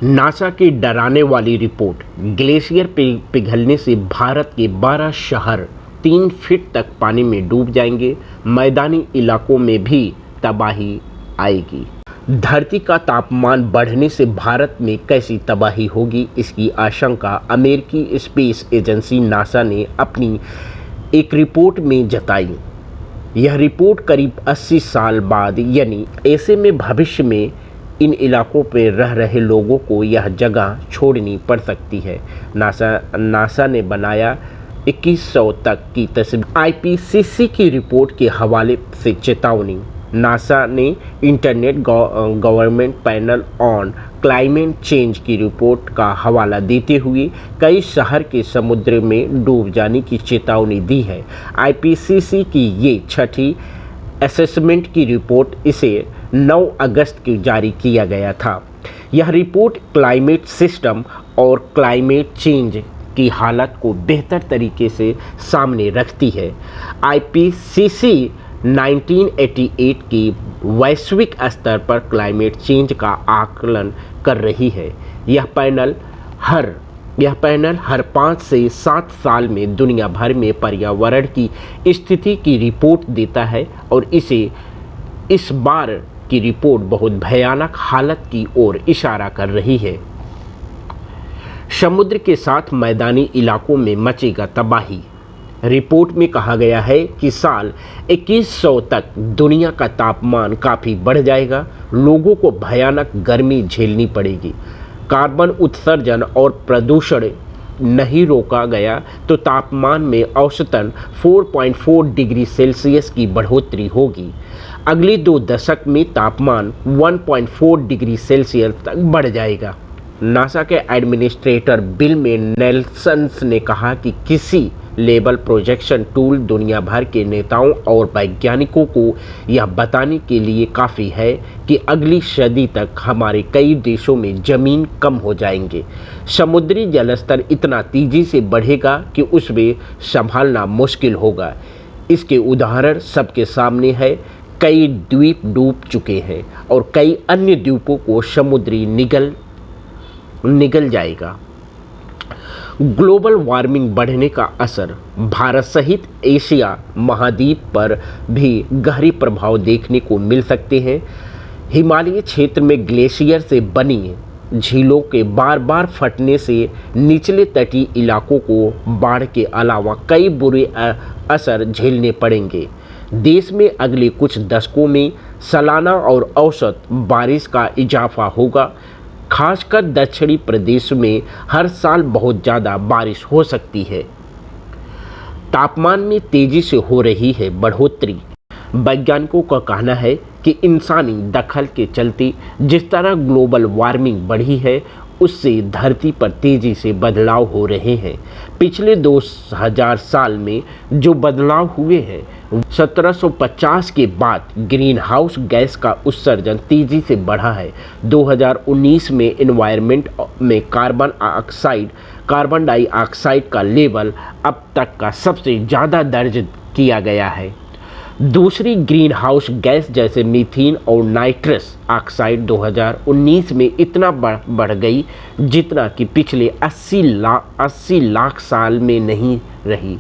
NASA की डराने वाली रिपोर्ट, ग्लेशियर पिघलने से भारत के 12 शहर 3 फीट तक पानी में डूब जाएंगे, मैदानी इलाकों में भी तबाही आएगी। धरती का तापमान बढ़ने से भारत में कैसी तबाही होगी, इसकी आशंका अमेरिकी स्पेस एजेंसी नासा ने अपनी एक रिपोर्ट में जताई। यह रिपोर्ट करीब 80 साल बाद, यानी ऐसे में भविष्य में इन इलाकों पर रह रहे लोगों को यह जगह छोड़नी पड़ सकती है। नासा ने बनाया 2100 तक की तस्वीर। आईपीसीसी की रिपोर्ट के हवाले से चेतावनी। नासा ने internet government panel on climate change की रिपोर्ट का हवाला देते हुए कई शहर के समुद्र में डूब जाने की चेतावनी दी है। आईपीसीसी की ये छठी असेसमेंट की रिपोर्ट इसे 9 अगस्त को जारी किया गया था। यह रिपोर्ट क्लाइमेट सिस्टम और क्लाइमेट चेंज की हालत को बेहतर तरीके से सामने रखती है। आईपीसीसी 1988 की वैश्विक स्तर पर क्लाइमेट चेंज का आकलन कर रही है। यह पैनल हर 5 से 7 साल में दुनिया भर में पर्यावरण की स्थिति की रिपोर्ट देता है और इस बार की रिपोर्ट बहुत भयानक हालत की ओर इशारा कर रही है। समुद्र के साथ मैदानी इलाकों में मचेगा तबाही। रिपोर्ट में कहा गया है कि साल 2100 तक दुनिया का तापमान काफ़ी बढ़ जाएगा। लोगों को भयानक गर्मी झेलनी पड़ेगी। कार्बन उत्सर्जन और प्रदूषण नहीं रोका गया तो तापमान में औसतन 4.4 डिग्री सेल्सियस की बढ़ोतरी होगी। अगले 2 दशक में तापमान 1.4 डिग्री सेल्सियस तक बढ़ जाएगा। नासा के एडमिनिस्ट्रेटर बिल नेल्सन ने कहा कि किसी लेवल प्रोजेक्शन टूल दुनिया भर के नेताओं और वैज्ञानिकों को यह बताने के लिए काफ़ी है कि अगली सदी तक हमारे कई देशों में ज़मीन कम हो जाएंगे। समुद्री जलस्तर इतना तेज़ी से बढ़ेगा कि उसमें संभालना मुश्किल होगा। इसके उदाहरण सबके सामने है। कई द्वीप डूब चुके हैं और कई अन्य द्वीपों को समुद्री निगल जाएगा। ग्लोबल वार्मिंग बढ़ने का असर भारत सहित एशिया महाद्वीप पर भी गहरे प्रभाव देखने को मिल सकते हैं। हिमालय क्षेत्र में ग्लेशियर से बनी झीलों के बार बार फटने से निचले तटीय इलाकों को बाढ़ के अलावा कई बुरे असर झेलने पड़ेंगे। देश में अगले कुछ दशकों में सालाना और औसत बारिश का इजाफा होगा। खासकर दक्षिणी प्रदेश में हर साल बहुत ज़्यादा बारिश हो सकती है। तापमान में तेज़ी से हो रही है बढ़ोतरी। वैज्ञानिकों का कहना है कि इंसानी दखल के चलते जिस तरह ग्लोबल वार्मिंग बढ़ी है, उससे धरती पर तेज़ी से बदलाव हो रहे हैं। पिछले 2000 साल में जो बदलाव हुए हैं, 1750 के बाद ग्रीन हाउस गैस का उत्सर्जन तेज़ी से बढ़ा है। 2019 में एनवायरनमेंट में कार्बन डाइऑक्साइड का लेवल अब तक का सबसे ज़्यादा दर्ज किया गया है। दूसरी ग्रीन हाउस गैस जैसे मीथेन और नाइट्रस ऑक्साइड 2019 में इतना बढ़ गई जितना कि पिछले 80 लाख साल में नहीं रही।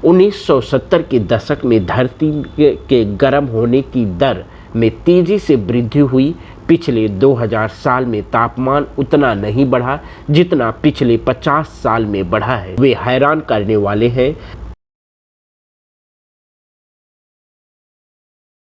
1970 के दशक में धरती के गर्म होने की दर में तेज़ी से वृद्धि हुई। पिछले 2000 साल में तापमान उतना नहीं बढ़ा जितना पिछले 50 साल में बढ़ा है। वे हैरान करने वाले हैं।